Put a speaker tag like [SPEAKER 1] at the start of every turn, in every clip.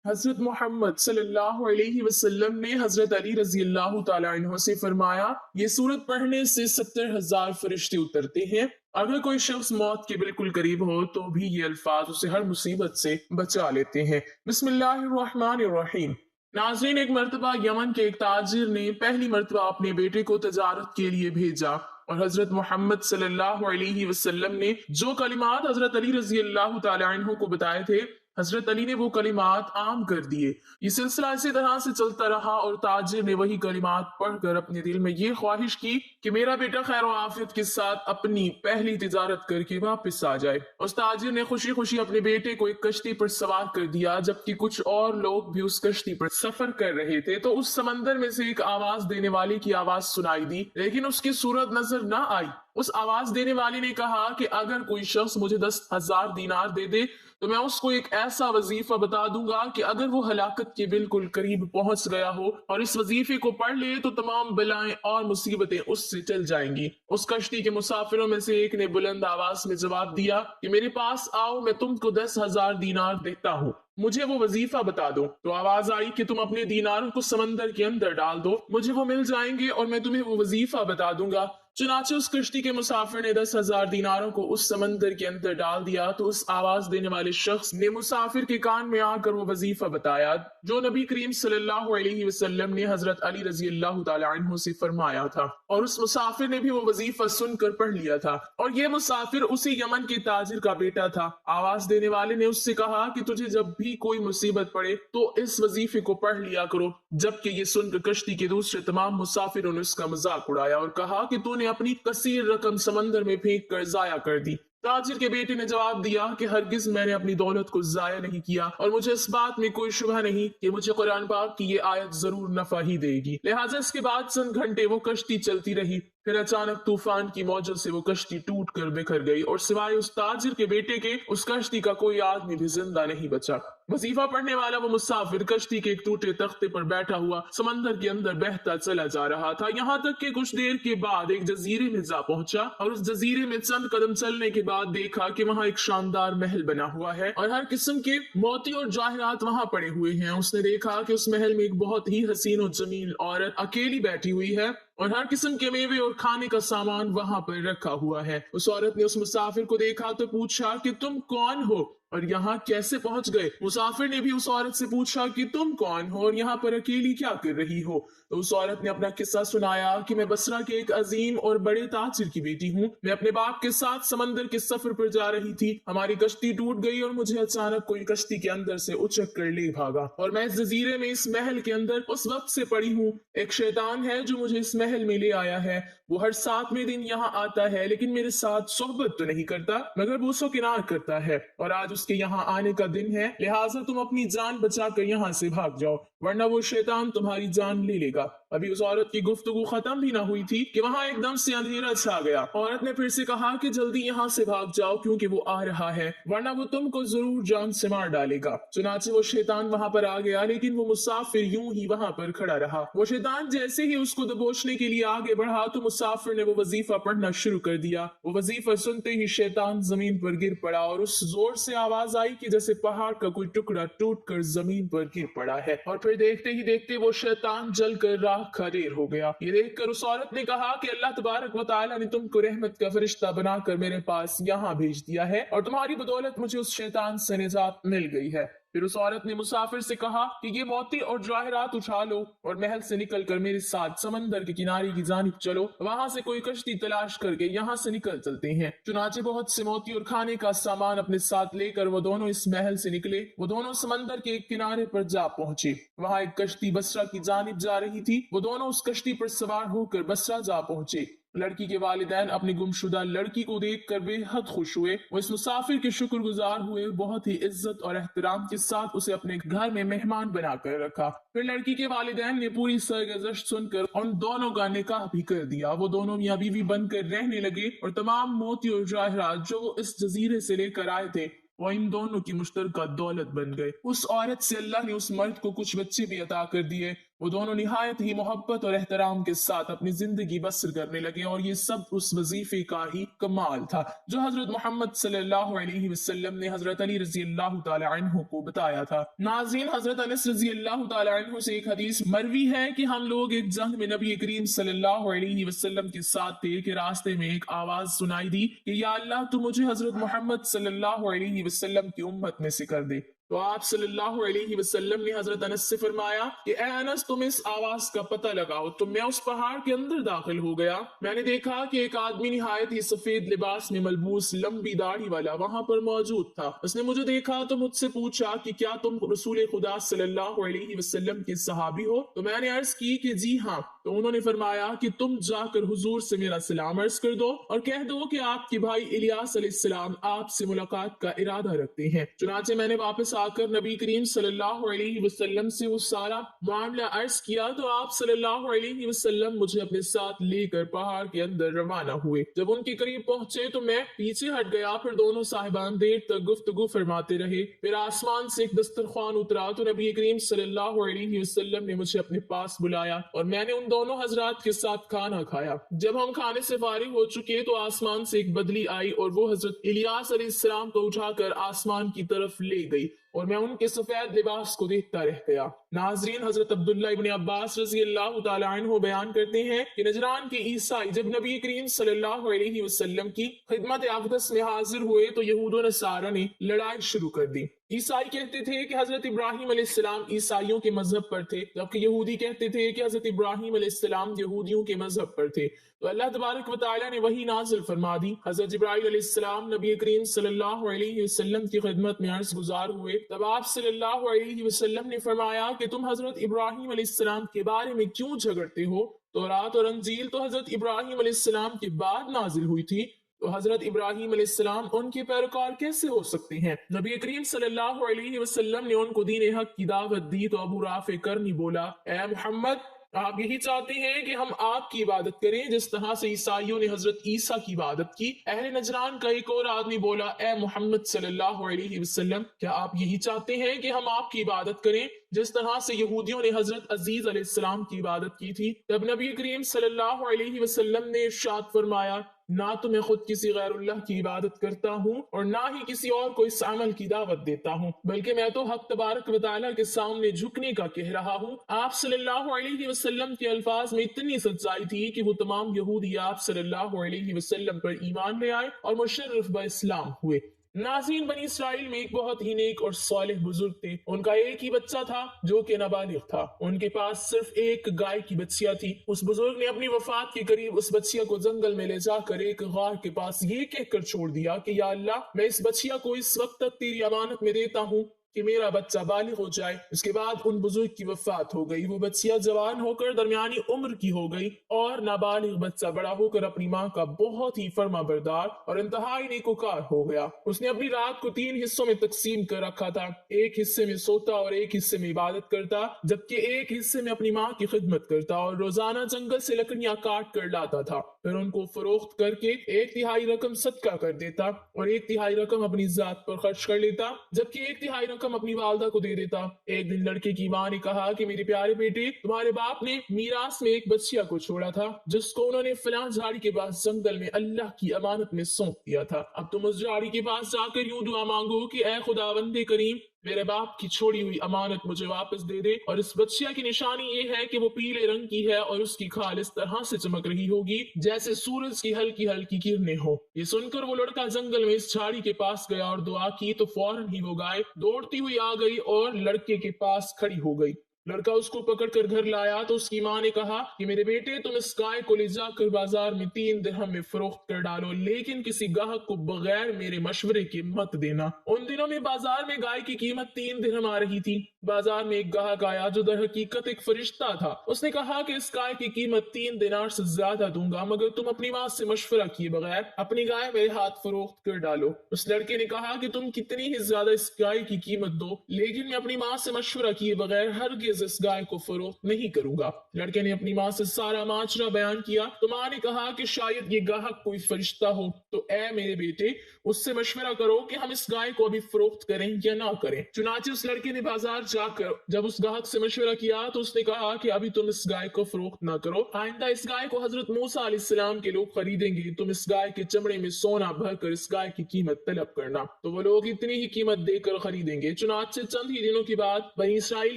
[SPEAKER 1] हजरत मोहम्मद सल्लल्लाहु अलैहि वसल्लम ने हजरत अली रजी अल्लाह तआला अन्हु से फरमाया, ये सूरत पढ़ने से 70,000 फरिश्ते उतरते हैं। अगर कोई शख्स मौत के बिल्कुल करीब हो तो भी ये अल्फाज उसे हर मुसीबत से बचा लेते हैं। बिस्मिल्लाहिर्रहमानिर्रहीम। नाज़रीन, एक मर्तबा यमन के एक ताजिर ने पहली मर्तबा अपने बेटे को तजारत के लिए भेजा और हजरत मोहम्मद सल्लल्लाहु अलैहि वसल्लम ने जो कलिमात हजरत अली रजी अल्लाह तआला अन्हु को बताए थे, हजरत अली ने वो कलिमात आम कर दिए। ये सिलसिला इसी तरह से चलता रहा और ताजिर ने वही कलिमात पढ़कर अपने दिल में ये ख्वाहिश की कि मेरा बेटा खैर और आफियत के साथ अपनी पहली तिजारत करके वापस आ जाए। उस ताजिर ने खुशी खुशी अपने बेटे को एक कश्ती पर सवार कर दिया, जबकि कुछ और लोग भी उस कश्ती पर सफर कर रहे थे। तो उस समंदर में से एक आवाज देने वाले की आवाज सुनाई दी, लेकिन उसकी सूरत नजर न आई। उस आवाज देने वाले ने कहा कि अगर कोई शख्स मुझे 10,000 दीनार दे दे तो मैं उसको एक ऐसा वजीफा बता दूंगा कि अगर वो हलाकत के बिल्कुल करीब पहुंच गया हो और इस वजीफे को पढ़ ले तो तमाम बलाएं और मुसीबतें उससे चल जाएंगी। उस कश्ती के मुसाफिरों में से एक ने बुलंद आवाज में जवाब दिया कि मेरे पास आओ, मैं तुमको 10,000 दीनार देता हूँ, मुझे वो वजीफा बता दो। तो आवाज आई कि तुम अपने दीनारों को समंदर के अंदर डाल दो, मुझे वो मिल जाएंगे और मैं तुम्हें वो वजीफा बता दूंगा। चुनाचे उस कश्ती के मुसाफिर ने 10,000 दीनारों को उस समंदर के अंदर डाल दिया। तो उस आवाज देने वाले शख्स ने मुसाफिर के कान में आकर वो वजीफा बताया जो नबी करीम सल्लल्लाहु अलैहि वसल्लम ने हजरत अली रजी अल्लाह तआला अन्हु से फरमाया था, और उस मुसाफिर ने भी वो वजीफा सुनकर पढ़ लिया था। और ये मुसाफिर उसी यमन के ताजिर का बेटा था। आवाज देने वाले ने उससे कहा कि तुझे जब भी कोई मुसीबत पड़े तो इस वजीफे को पढ़ लिया करो। जबकि ये सुनकर कश्ती के दूसरे तमाम मुसाफिरों ने उसका मजाक उड़ाया और कहा कि तूने अपनी कसीर रकम समंदर में फेंक कर जाया कर दी। ताजिर के बेटे ने जवाब दिया कि हरगिज मैंने अपनी दौलत को जाया नहीं किया और मुझे इस बात में कोई शुबह नहीं कि मुझे कुरान पाक की ये आयत जरूर नफा ही देगी। लिहाजा इसके बाद चंद घंटे वो कश्ती चलती रही। फिर अचानक तूफान की मौजों से वो कश्ती टूट कर बिखर गई और सिवाय उस ताजिर के बेटे के उस कश्ती का कोई आदमी भी जिंदा नहीं बचा। वजीफा पढ़ने वाला वो मुसाफिर कश्ती के एक टूटे तख्ते पर बैठा हुआ समंदर के अंदर बहता चला जा रहा था, यहाँ तक कि कुछ देर के बाद एक जजीरे में जा पहुंचा और उस जजीरे में चंद कदम चलने के बाद देखा कि वहाँ एक शानदार महल बना हुआ है और हर किस्म के मोती और जाहिरात वहाँ पड़े हुए हैं। उसने देखा कि उस महल में एक बहुत ही हसीन और जमील औरत अकेली बैठी हुई है और हर किस्म के मेवे और खाने का सामान वहां पर रखा हुआ है। उस औरत ने उस मुसाफिर को देखा तो पूछा कि तुम कौन हो और यहाँ कैसे पहुंच गए। मुसाफिर ने भी उस औरत से पूछा कि तुम कौन हो और यहाँ पर अकेली क्या कर रही हो। तो उस औरत ने अपना किस्सा सुनाया कि मैं बसरा के एक अजीम और बड़े ताजिर की बेटी हूँ। मैं अपने बाप के साथ समंदर के सफर पर जा रही थी, हमारी कश्ती टूट गई और मुझे अचानक कोई कश्ती के अंदर से उचक कर ले भागा और मैं इस जजीरे में इस महल के अंदर उस वक्त से पड़ी हूँ। एक शैतान है जो मुझे इस महल में ले आया है। वो हर 7वें दिन यहाँ आता है, लेकिन मेरे साथ सोहबत तो नहीं करता मगर बूसो किनार करता है और आज उसके यहाँ आने का दिन है। लिहाजा तुम अपनी जान बचाकर यहाँ से भाग जाओ, वरना वो शैतान तुम्हारी जान ले लेगा। अभी उस औरत की गुफ्तगू खत्म भी ना हुई थी कि वहां एकदम से अंधेरा छा गया। औरत ने फिर से कहा कि जल्दी यहाँ से भाग जाओ क्योंकि वो आ रहा है, वरना वो तुमको जरूर जान से मार डालेगा। चुनाचे वो शैतान वहां पर आ गया, लेकिन वो मुसाफिर यूं ही वहां पर खड़ा रहा। वो शैतान जैसे ही उसको दबोचने के लिए आगे बढ़ा तो मुसाफिर ने वो वजीफा पढ़ना शुरू कर दिया। वो वजीफा सुनते ही शैतान जमीन पर गिर पड़ा और उस जोर से आवाज आई कि जैसे पहाड़ का कोई टुकड़ा टूट कर जमीन पर गिर पड़ा है। और फिर देखते ही देखते वो शैतान जल कर राख का ढेर हो गया। ये देखकर उस औरत ने कहा कि अल्लाह तबारक व तआला ने तुमको रहमत का फरिश्ता बनाकर मेरे पास यहाँ भेज दिया है और तुम्हारी बदौलत मुझे उस शैतान से निजात मिल गई है। फिर उस औरत ने मुसाफिर से कहा कि ये मोती और जवाहरात उठा लो और महल से निकलकर मेरे साथ समंदर के किनारे की जानिब चलो, वहां से कोई कश्ती तलाश करके यहाँ से निकल चलते हैं। चुनाचे बहुत से मोती और खाने का सामान अपने साथ लेकर वो दोनों इस महल से निकले। वो दोनों समंदर के एक किनारे पर जा पहुंचे। वहां एक कश्ती बसरा की जानिब जा रही थी। वो दोनों उस कश्ती पर सवार होकर बसरा जा पहुंचे। लड़की के वालिदैन अपनी गुमशुदा लड़की को देखकर बेहद खुश हुए। वो इस मुसाफिर के शुक्रगुजार हुए, बहुत ही इज्जत और एहतराम के साथ उसे अपने घर में मेहमान बनाकर रखा। फिर लड़की के वालिदैन ने पूरी सरगुज़श्त सुनकर उन दोनों का निकाह भी कर दिया। वो दोनों मियां बीवी बनकर रहने लगे और तमाम मोती और जवाहरात जो वो इस जजीरे से लेकर आए थे वो इन दोनों की मुश्तरका दौलत बन गए। उस औरत से अल्लाह ने उस मर्द को कुछ बच्चे भी अता कर दिए वो दोनों निहायत ही मोहब्बत और एहतराम के साथ अपनी जिंदगी बसर करने लगे और ये सब उस वजीफे का ही कमाल था जो हजरत मोहम्मद सल्लल्लाहु अलैहि वसल्लम ने हजरत अली रजी अल्लाह तआला अन्हु को बताया था। नाज़रीन, हजरत अनस रजी अल्लाह तआला अन्हु से एक हदीस मरवी है कि हम लोग एक जंग में नबी करीम सल्लल्लाहु अलैहि वसल्लम के साथ थे कि रास्ते में एक आवाज सुनाई दी कि या अल्लाह तू मुझे हजरत मोहम्मद सल्लल्लाहु अलैहि वसल्लम की उम्मत में से कर दे। तो आप सल्लल्लाहु अलैहि वसल्लम ने हजरत अनस से फरमाया कि ए अनस, तुम इस आवाज का पता लगाओ। तो मैं उस पहाड़ के अंदर दाखिल हो गया। मैंने देखा कि एक आदमी निहायत ही सफेद लिबास में मलबूस लंबी दाढ़ी वाला वहां पर मौजूद था। उसने मुझे देखा तो मुझसे पूछा कि क्या तुम रसूल खुदा सल्लल्लाहु अलैहि वसल्लम के सहाबी हो? तो मैंने अर्ज की कि जी हाँ। तो उन्होंने फरमाया कि तुम जाकर हुजूर से मेरा सलाम अर्ज कर दो और कह दो कि आपके भाई इलियास अलैहिस्सलाम आपसे मुलाकात का इरादा रखते हैं। चुनाचे मैंने वापस आकर नबी करीम सल्लल्लाहु अलैहि वसल्लम से वो सारा मामला अर्ज किया तो आप सल्लल्लाहु अलैहि वसल्लम मुझे अपने साथ लेकर पहाड़ के अंदर रवाना हुए। जब उनके करीब पहुंचे तो मैं पीछे हट गया। फिर दोनों साहिबान देर तक गुफ्तगू फरमाते रहे। फिर आसमान से एक दस्तरखान उतरा तो नबी करीम सल्लल्लाहु अलैहि वसल्लम ने मुझे अपने पास बुलाया और मैंने उन दोनों हजरात के साथ खाना खाया। जब हम खाने से फारिग हो चुके तो आसमान से एक बदली आई और वो हजरत इलियास अलैहिस्सलाम को उठाकर आसमान की तरफ ले गई और मैं उनके सफेद लिबास को देखता रह गया। नाजरीन, हजरत अब्दुल्ला इब्न अब्बास रजी अल्लाह तआला अन्हु बयान करते हैं कि नजरान के ईसाई जब नबी करीम सल्लल्लाहु अलैहि वसल्लम की खिदमत अक़दस में हाजिर हुए तो यहूद और नसारा ने लड़ाई शुरू कर दी। ईसाई कहते थे कि हजरत इब्राहिम अलैहिस्सलाम ईसाइयों के मजहब पर थे, जबकि यहूदी कहते थे कि हजरत इब्राहिम अलैहिस्सलाम यहूदियों के मजहब पर थे। तो अल्लाह तबारक व तआला ने वही नाजिल फरमा दी। हजरत जिब्राइल अलैहिस्सलाम नबी करीम सल्लल्लाहु अलैहि वसल्लम की खिदमत में अर्ज गुजार हुए। तब आप सल्लल्लाहु अलैहि वसल्लम ने फरमाया कि तुम हजरत इब्राहिम अलैहिस्सलाम के बारे में क्यों झगड़ते हो? तौरात और अंजील तो हजरत इब्राहिम अलैहिस्सलाम के बाद नाजिल हुई थी, तो हजरत इब्राहिम अलैहिस्सलाम उनके पैरोकार कैसे हो सकते हैं? नबी करीम सल्लल्लाहु अलैहि वसल्लम ने उनको दीन हक की दावत दी तो अबू राफे करनी बोला, ए मुहम्मद, आप यही चाहते हैं कि हम आपकी इबादत करें जिस तरह से ईसाइयों ने हजरत ईसा की इबादत की? अहले नजरान का एक और आदमी बोला, ए मोहम्मद सल्लल्लाहु अलैहि वसल्लम, क्या आप यही चाहते हैं कि हम आपकी इबादत करें जिस तरह से यहूदियों ने हजरत अजीज अलैहिस्सलाम की इबादत की थी? तब नबी करीम सल्लल्लाहु अलैहि वसल्लम ने इरशाद फरमाया, ना तो मैं खुद किसी गैरुल्लाह की इबादत करता हूँ और ना ही किसी और को इस अमल की दावत देता हूँ, बल्कि मैं तो हक तबारक व तआला के सामने झुकने का कह रहा हूँ। आप सल्लल्लाहु अलैहि वसल्लम के अल्फाज में इतनी सच्चाई थी कि वो तमाम यहूदी आप सल्लल्लाहु अलैहि वसल्लम पर ईमान ले आए और मुशर्रफ ब इस्लाम हुए। नाज़रीन, बनी इसराइल में एक बहुत ही नेक और सालिह बुजुर्ग थे। उनका एक ही बच्चा था जो कि नाबालिग था। उनके पास सिर्फ एक गाय की बच्चिया थी। उस बुजुर्ग ने अपनी वफात के करीब उस बच्चिया को जंगल में ले जाकर एक गार के पास ये कहकर छोड़ दिया कि या अल्लाह, मैं इस बच्चिया को इस वक्त तक तेरी अमानत में देता हूँ कि मेरा बच्चा बालिग हो जाए। उसके बाद उन बुजुर्ग की वफात हो गई। वो बच्चिया जवान होकर दरमियानी उम्र की हो गई और नाबालिग बच्चा बड़ा होकर अपनी माँ का बहुत ही फर्मा बरदार और इंतहाई नेकोकार हो गया। उसने अपनी रात को 3 हिस्सों में तकसीम कर रखा था। एक हिस्से में सोता और एक हिस्से में इबादत करता, जबकि एक हिस्से में अपनी माँ की खिदमत करता और रोजाना जंगल से लकड़ियां काट कर लाता था। फिर उनको फरोख्त करके 1/3 रकम सदका कर देता और 1/3 रकम अपनी जात पर खर्च कर लेता, जबकि 1/3 रकम अपनी वालदा को दे देता। एक दिन लड़के की माँ ने कहा कि मेरे प्यारे बेटे, तुम्हारे बाप ने मीरास में एक बच्चिया को छोड़ा था जिसको उन्होंने फलां झाड़ी के पास जंगल में अल्लाह की अमानत में सौंप दिया था। अब तुम उस झाड़ी के पास जाकर यूं दुआ मांगो कि ऐ खुदावंदे करीम, मेरे बाप की छोड़ी हुई अमानत मुझे वापस दे दे। और इस बच्चिया की निशानी ये है कि वो पीले रंग की है और उसकी खाल इस तरह से चमक रही होगी जैसे सूरज की हल्की हल्की किरणें हो। ये सुनकर वो लड़का जंगल में इस झाड़ी के पास गया और दुआ की तो फौरन ही वो गाय दौड़ती हुई आ गई और लड़के के पास खड़ी हो गई। लड़का उसको पकड़कर घर लाया तो उसकी माँ ने कहा कि मेरे बेटे, तुम इस गाय को ले जाकर बाजार में 3 दिरहम में फरोख्त कर डालो, लेकिन किसी गाहक को बगैर मेरे मशवरे के मत देना। उन दिनों में बाजार में गाय की कीमत 3 दिरहम आ रही थी। बाजार में एक गाहक आया जो दर हकीकत एक फरिश्ता था। उसने कहा कि इस गाय की कीमत 3 दिनार से ज्यादा दूंगा मगर तुम अपनी माँ से मशवरा किए बगैर अपनी गाय मेरे हाथ फरोख्त कर डालो। उस लड़के ने कहा कि तुम कितनी ही ज्यादा इस गाय की कीमत दो, लेकिन मैं अपनी माँ से मशवरा किए बगैर हरगिज ہرگز اس گائے کو فروخت نہیں کروں گا۔ لڑکے نے اپنی ماں سے سارا ماجرا بیان کیا تو ماں نے کہا کہ شاید یہ گاہک کوئی فرشتہ ہو، تو اے میرے بیٹے اس سے مشورہ کرو کہ ہم اس گائے کو ابھی فروخت کریں یا نہ کریں۔ چنانچہ اس لڑکے نے بازار جا کر جب اس گاہک سے مشورہ کیا تو اس نے کہا کہ ابھی تم اس گائے کو فروخت نہ کرو، آئندہ اس گائے کو حضرت موسیٰ علیہ السلام کے لوگ خریدیں گے، تم اس گائے کے چمڑے میں سونا بھر کر اس گائے کی قیمت طلب کرنا، تو وہ لوگ اتنی ہی قیمت دے کر خریدیں گے۔ چنانچہ چند ہی دنوں کے بعد بنی اسرائیل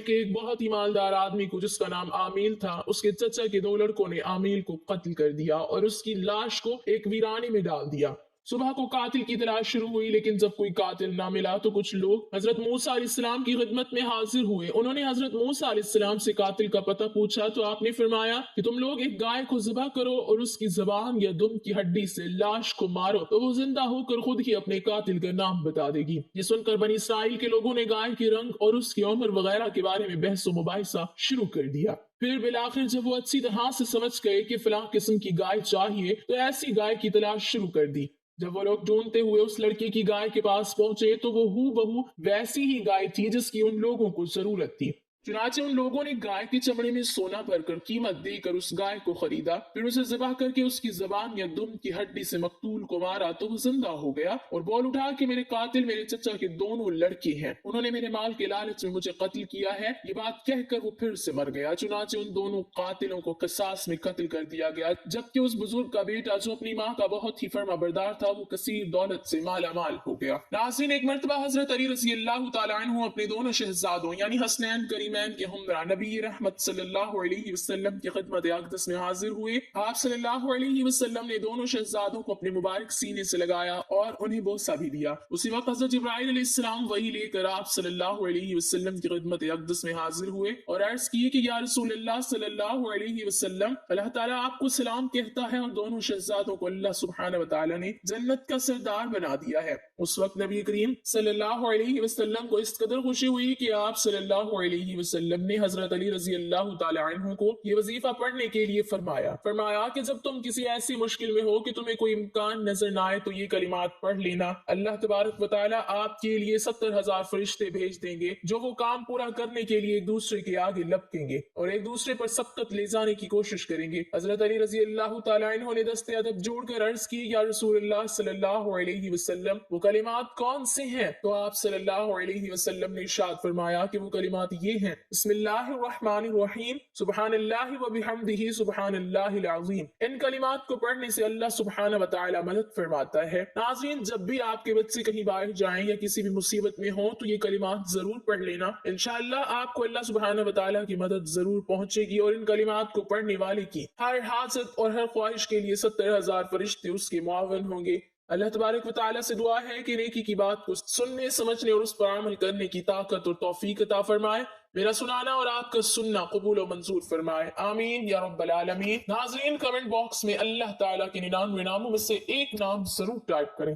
[SPEAKER 1] کے ایک بہت ہی مالدار آدمی کو جس کا نام عامیل تھا، اس کے چچا کے 2 لڑکوں نے عامیل کو قتل کر دیا اور اس کی لاش کو ایک ویرانے میں ڈال دیا۔ صبح کو قاتل کی تلاش شروع ہوئی، لیکن جب کوئی قاتل نہ ملا تو کچھ لوگ حضرت موسیٰ علیہ السلام کی خدمت میں حاضر ہوئے۔ انہوں نے حضرت موسیٰ علیہ السلام سے قاتل کا پتہ پوچھا تو آپ نے فرمایا کہ تم لوگ ایک گائے کو ذبح کرو اور اس کی زبان یا دم کی ہڈی سے لاش کو مارو تو وہ زندہ ہو کر خود ہی اپنے قاتل کا نام بتا دے گی۔ یہ سن کر بنی اسرائیل کے لوگوں نے گائے کے رنگ اور اس کی عمر وغیرہ کے بارے میں بحث و مباحثہ شروع کر دیا۔ پھر بالآخر جب وہ اچھی طرح سے سمجھ گئے کہ فلاں قسم کی گائے چاہیے تو ایسی گائے کی تلاش شروع کر دی۔ جب وہ لوگ ڈھونڈتے ہوئے اس لڑکی کی گائے کے پاس پہنچے تو وہ ہو بہو ویسی ہی گائے تھی جس کی ان لوگوں کو ضرورت تھی۔ چنانچہ ان لوگوں نے گائے کے چمڑے میں سونا بھر کر قیمت دے کر اس گائے کو خریدا، پھر اسے ذبح کر کے اس کی زبان یا دم کی ہڈی سے مقتول کو مارا تو وہ زندہ ہو گیا اور بول اٹھا کہ میرے قاتل میرے چچا کے دونوں لڑکے ہیں، انہوں نے میرے مال کے لالچ میں مجھے قتل کیا ہے۔ یہ بات کہہ کر وہ پھر سے مر گیا۔ چنانچہ ان دونوں قاتلوں کو قصاص میں قتل کر دیا گیا، جبکہ اس بزرگ کا بیٹا جو اپنی ماں کا بہت ہی فرما بردار تھا وہ کثیر دولت سے مالا مال ہو گیا۔ ناظرین، ایک مرتبہ حضرت علی رضی اللہ تعالیٰ عنہ اپنے دونوں شہزادوں یعنی حسنین کریمین کے ہمراہ نبی رحمت صلی اللہ علیہ وسلم کی خدمت اقدس میں حاضر ہوئے۔ آپ صلی اللہ علیہ وسلم نے دونوں شہزادوں کو اپنے مبارک سینے سے لگایا اور انہیں بوسہ بھی دیا۔ اسی وقت حضرت جبرائیل علیہ السلام وحی لے کر آپ صلی اللہ علیہ وسلم کی خدمت اقدس میں حاضر ہوئے اور عرض کی کہ یا رسول اللہ صلی اللہ علیہ وسلم، اللہ تعالیٰ آپ کو سلام کہتا ہے اور دونوں شہزادوں کو اللہ سبحانہ وتعالی نے جنت کا سردار بنا دیا ہے۔ اس وقت نبی کریم صلی اللہ علیہ وسلم کو اس قدر خوشی ہوئی کہ آپ صلی اللہ علیہ وسلم نے حضرت علی رضی اللہ تعالی عنہ کو یہ وظیفہ پڑھنے کے لیے فرمایا کہ جب تم کسی ایسی مشکل میں ہو کہ تمہیں کوئی امکان نظر نہ آئے تو یہ کلمات پڑھ لینا، اللہ تبارک و تعالی آپ کے لیے 70,000 فرشتے بھیج دیں گے جو وہ کام پورا کرنے کے لیے ایک دوسرے کے آگے لپکیں گے اور ایک دوسرے پر سبقت لے جانے کی کوشش کریں گے۔ حضرت علی رضی اللہ تعالی عنہ نے دست ادب جوڑ کر عرض کی یا رسول اللہ صلی اللہ علیہ وسلم، وہ کلمات کون سے ہیں؟ تو آپ صلی اللہ علیہ وسلم نے ارشاد فرمایا کہ وہ کلمات یہ ہیں، بسم اللہ الرحمن الرحیم، سبحان اللہ و بحمدہ سبحان اللہ العظیم۔ ان کلمات کو پڑھنے سے اللہ سبحانہ و تعالی مدد فرماتا ہے۔ ناظرین، جب بھی آپ کے بچے کہیں باہر جائیں یا کسی بھی مصیبت میں ہوں تو یہ کلمات ضرور پڑھ لینا، انشاءاللہ آپ کو اللہ سبحانہ و تعالی کی مدد ضرور پہنچے گی اور ان کلمات کو پڑھنے والے کی ہر حاجت اور ہر خواہش کے لیے 70,000 فرشتے اس کے معاون ہوں گے۔ اللہ تبارک و تعالیٰ سے دعا ہے کہ نیکی کی بات کو سننے، سمجھنے اور اس پر عمل کرنے کی طاقت اور توفیق عطا فرمائے۔ میرا سنانا اور آپ کا سننا قبول و منظور فرمائے، آمین یا رب العالمین۔ ناظرین، کمنٹ باکس میں اللہ تعالیٰ کے 99 ناموں میں سے ایک نام ضرور ٹائپ کریں۔